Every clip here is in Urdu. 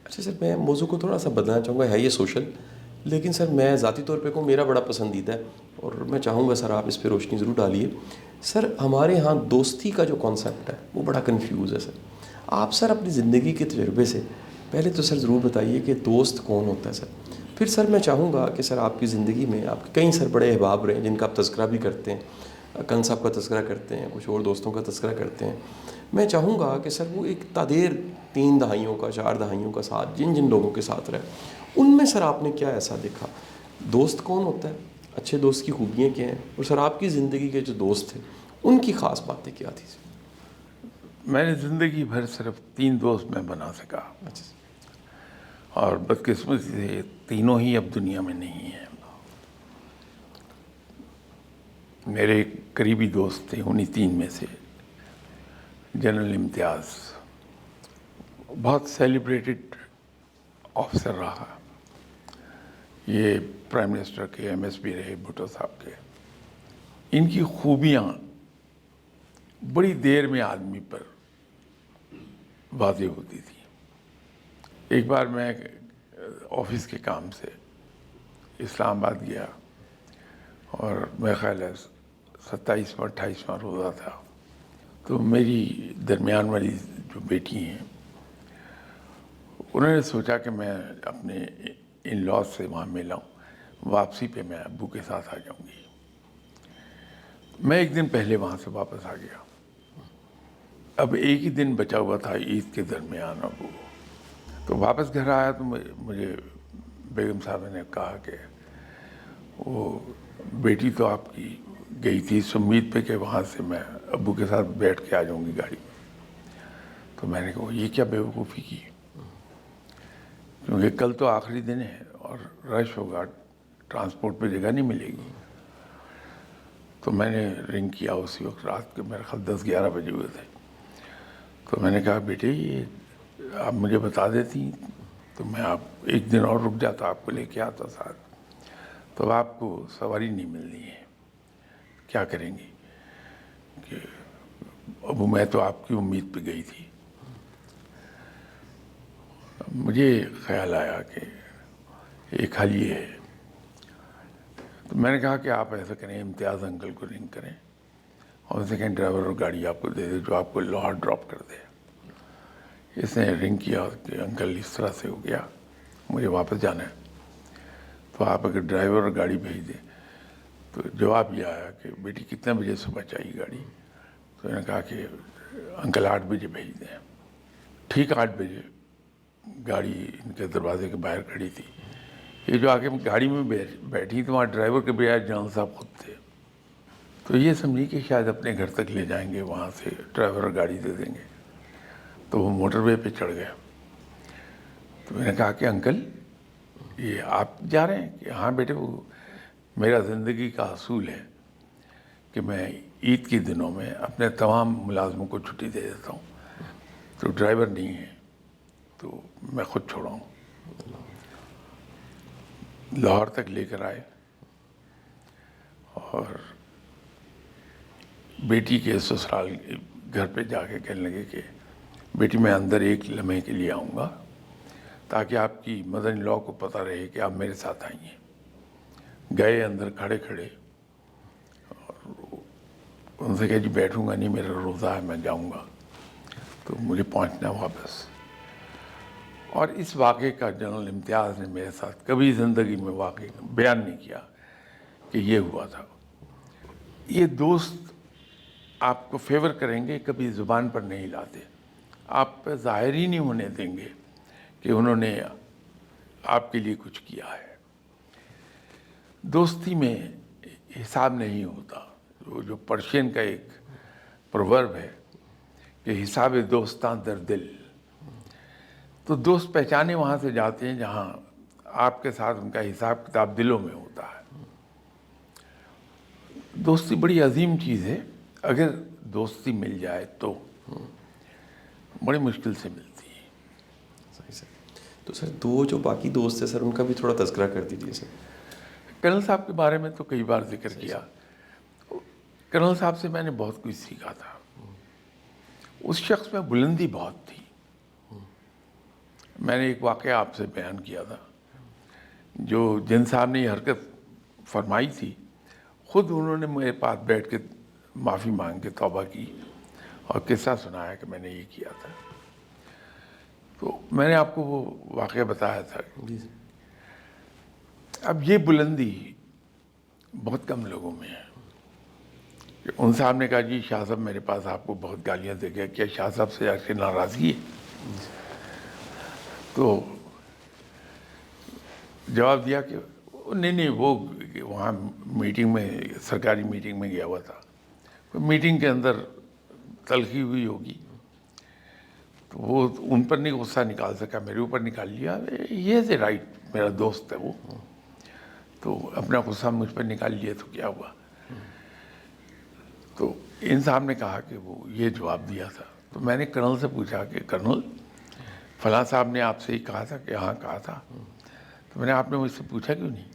اچھا سر، میں موضوع کو تھوڑا سا بدلنا چاہوں گا، ہے یہ سوشل، لیکن سر میں ذاتی طور پہ میرا بڑا پسندیدہ ہے اور میں چاہوں گا سر آپ اس پہ روشنی ضرور ڈالیے. سر ہمارے ہاں دوستی کا جو کانسیپٹ ہے وہ بڑا کنفیوز ہے سر. آپ سر اپنی زندگی کے تجربے سے پہلے تو سر ضرور بتائیے کہ دوست کون ہوتا ہے سر. پھر سر میں چاہوں گا کہ سر آپ کی زندگی میں آپ کے کئی سر بڑے احباب رہے ہیں جن کا آپ تذکرہ بھی کرتے ہیں، کنس صاحب کا تذکرہ کرتے ہیں، کچھ اور دوستوں کا تذکرہ کرتے ہیں. میں چاہوں گا کہ سر وہ ایک تادیر 3 دہائیوں کا 4 دہائیوں کا ساتھ جن لوگوں کے ساتھ رہے، ان میں سر آپ نے کیا ایسا دیکھا؟ دوست کون ہوتا ہے، اچھے دوست کی خوبیاں کیا ہیں، اور سر آپ کی زندگی کے جو دوست تھے ان کی خاص باتیں کیا تھی سر؟ میں نے زندگی بھر صرف 3 دوست میں بنا سکا، اچھا سر. اور بدقسمتی سے تینوں ہی اب دنیا میں نہیں ہیں. میرے قریبی دوست تھے انہی 3 میں سے جنرل امتیاز، بہت سیلیبریٹڈ آفیسر رہا. یہ پرائم منسٹر کے ایم ایس پی رہے بھٹو صاحب کے. ان کی خوبیاں بڑی دیر میں آدمی پر واضح ہوتی تھی. ایک بار میں آفس کے کام سے اسلام آباد گیا اور میرا خیال ہے 27واں 28واں روزہ تھا. تو میری درمیان والی جو بیٹی ہیں انہوں نے سوچا کہ میں اپنے ان لاز سے وہاں ملا ہوں، واپسی پہ میں ابو کے ساتھ آ جاؤں گی. میں ایک دن پہلے وہاں سے واپس آ گیا. اب ایک ہی دن بچا ہوا تھا عید کے درمیان. اب تو واپس گھر آیا تو مجھے بیگم صاحب نے کہا کہ وہ بیٹی تو آپ کی گئی تھی اس امید پہ کہ وہاں سے میں ابو کے ساتھ بیٹھ کے آ جاؤں گی گاڑی میں. تو میں نے کہا یہ کیا بیوقوفی کی، کیونکہ کل تو آخری دن ہے اور رش ہوگا، ٹرانسپورٹ پہ جگہ نہیں ملے گی. تو میں نے رنگ کیا اسی وقت، رات کے میرے خیال 10-11 بجے ہوئے تھے. تو میں نے کہا بیٹے یہ آپ مجھے بتا دیتی تو میں آپ ایک دن اور رک جاتا، آپ کو لے کے آتا ساتھ. تو آپ کو سواری نہیں ملنی ہے، کیا کریں گی؟ کہ ابو میں تو آپ کی امید پہ گئی تھی. مجھے خیال آیا کہ ایک حل یہ ہے. تو میں نے کہا کہ آپ ایسا کریں، امتیاز انکل کو رنگ کریں اور اسے کہیں ڈرائیور اور گاڑی آپ کو دے دے جو آپ کو لاہور ڈراپ کر دے. اس نے رنگ کیا کہ انکل اس طرح سے ہو گیا، مجھے واپس جانا ہے، تو آپ اگر ڈرائیور اور گاڑی بھیج دیں. تو جواب یہ آیا کہ بیٹی کتنے بجے صبح چاہیے گاڑی؟ تو میں نے کہا کہ انکل 8 بجے بھیج دیں. ٹھیک 8 بجے گاڑی ان کے دروازے کے باہر کھڑی تھی. یہ جو آگے گاڑی میں بیٹھی تو وہاں ڈرائیور کے بجائے جنرل صاحب خود تھے. تو یہ سمجھی کہ شاید اپنے گھر تک لے جائیں گے، وہاں سے ڈرائیور اور گاڑی دے دیں گے. تو وہ موٹر وے پہ چڑھ گیا. تو میں نے کہا کہ انکل یہ آپ جا رہے ہیں؟ کہ ہاں بیٹے، وہ میرا زندگی کا اصول ہے کہ میں عید کے دنوں میں اپنے تمام ملازموں کو چھٹی دے دیتا ہوں. تو ڈرائیور نہیں ہے تو میں خود چھوڑاؤں. لاہور تک لے کر آئے اور بیٹی کے سسرال گھر پہ جا کے کہنے لگے کہ بیٹی میں اندر ایک لمحے کے لیے آؤں گا تاکہ آپ کی مدر ان لا کو پتہ رہے کہ آپ میرے ساتھ آئی ہیں. گئے اندر کھڑے کھڑے اور ان سے کہا جی بیٹھوں گا نہیں، میرا روزہ ہے، میں جاؤں گا. تو مجھے پہنچنا واپس. اور اس واقعے کا جنرل امتیاز نے میرے ساتھ کبھی زندگی میں واقعہ بیان نہیں کیا کہ یہ ہوا تھا. یہ دوست آپ کو فیور کریں گے، کبھی زبان پر نہیں لاتے، آپ پہ ظاہر ہی نہیں ہونے دیں گے کہ انہوں نے آپ کے لیے کچھ کیا ہے. دوستی میں حساب نہیں ہوتا. جو پرشین کا ایک پروورب ہے کہ حساب دوستاں در دل. تو دوست پہچانے وہاں سے جاتے ہیں جہاں آپ کے ساتھ ان کا حساب کتاب دلوں میں ہوتا ہے. دوستی بڑی عظیم چیز ہے. اگر دوستی مل جائے تو بڑی مشکل سے ملتی ہے. صحیح سر. تو سر دو جو باقی دوست ہیں سر ان کا بھی تھوڑا تذکرہ کر دیجیے سر. کرنل صاحب کے بارے میں تو کئی بار ذکر کیا. کرنل صاحب سے میں نے بہت کچھ سیکھا تھا. اس شخص میں بلندی بہت تھی. میں نے ایک واقعہ آپ سے بیان کیا تھا، جو جن صاحب نے یہ حرکت فرمائی تھی، خود انہوں نے میرے پاس بیٹھ کے معافی مانگ کے توبہ کی اور قصہ سنایا کہ میں نے یہ کیا تھا. تو میں نے آپ کو وہ واقعہ بتایا تھا. اب یہ بلندی بہت کم لوگوں میں ہے. ان صاحب نے کہا جی شاہ صاحب میرے پاس آپ کو بہت گالیاں دے گیا، کیا شاہ صاحب سے آپ کی ناراضگی ہے؟ تو جواب دیا کہ نہیں وہ وہاں میٹنگ میں، سرکاری میٹنگ میں گیا ہوا تھا، میٹنگ کے اندر تلخی ہوئی ہوگی تو وہ ان پر نہیں غصہ نکال سکا، میرے اوپر نکال لیا. یہ از اے رائٹ، میرا دوست ہے وہ، تو اپنا غصہ مجھ پر نکال لیا تو کیا ہوا. تو ان صاحب نے کہا کہ وہ یہ جواب دیا تھا. تو میں نے کرنل سے پوچھا کہ کرنل فلاں صاحب نے آپ سے ہی کہا تھا کہ ہاں کہا تھا. تو میں نے آپ نے مجھ سے پوچھا کیوں نہیں؟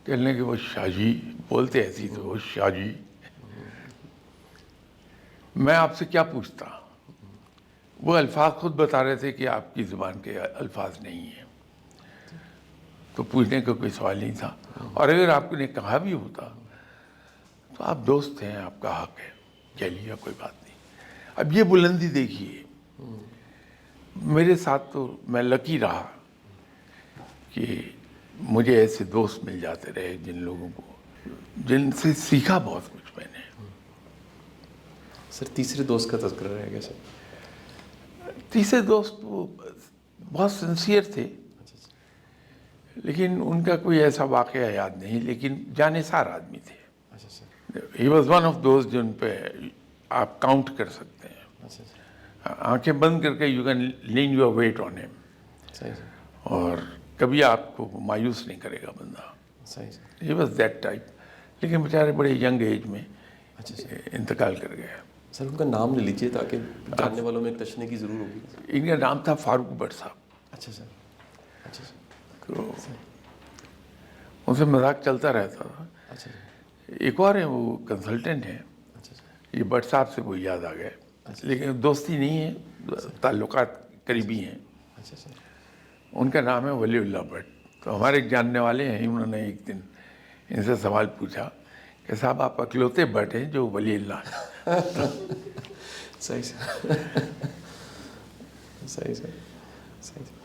کہنے کہ وہ شاہ جی بولتے ایسی تو وہ شاہ جی. میں آپ سے کیا پوچھتا؟ وہ الفاظ خود بتا رہے تھے کہ آپ کی زبان کے الفاظ نہیں ہیں، تو پوچھنے کا کوئی سوال نہیں تھا. اور اگر آپ نے کہا بھی ہوتا تو آپ دوست ہیں، آپ کا حق ہے، کہہ لیا، کوئی بات نہیں. اب یہ بلندی دیکھیے، میرے ساتھ تو میں لکی رہا کہ مجھے ایسے دوست مل جاتے رہے جن سے سیکھا بہت کچھ میں نے. سر تیسرے دوست کا تذکرہ رہے گا سر. تیسرے دوست وہ بہت سنسیئر تھے، لیکن ان کا کوئی ایسا واقعہ یاد نہیں، لیکن جانثار آدمی تھے. اچھا sir. He was one of those جن پہ آپ کاؤنٹ کر سکتے ہیں. اچھا سر. آنکھیں بند کر کے you can lean your weight on him, صحیح سر. اور کبھی آپ کو مایوس نہیں کرے گا بندہ. صحیح sir. He was that type. لیکن بیچارے بڑے ینگ ایج میں اچھا سر. انتقال کر گئے. سر ان کا نام لے لیجیے تاکہ جاننے والوں میں ایک تشنے کی ضرور ہوگی. ان کا نام تھا فاروق بٹ صاحب. اچھا سر. اچھا سر. تو ان سے مذاق چلتا رہتا تھا. اچھا سر. ایک اور ہیں وہ کنسلٹنٹ ہیں، اچھا سر. یہ بٹ صاحب سے وہ یاد آ گئے، لیکن دوستی نہیں ہے، تعلقات قریبی ہیں. اچھا سر. ان کا نام ہے ولی اللہ بٹ. تو ہمارے ایک جاننے والے ہیں، انہوں نے ایک دن ان سے سوال پوچھا کہ صاحب آپ اکلوتے بٹ ہیں جو ولی اللہ ہیں. صحیح سر. صحیح سر. صحیح سر.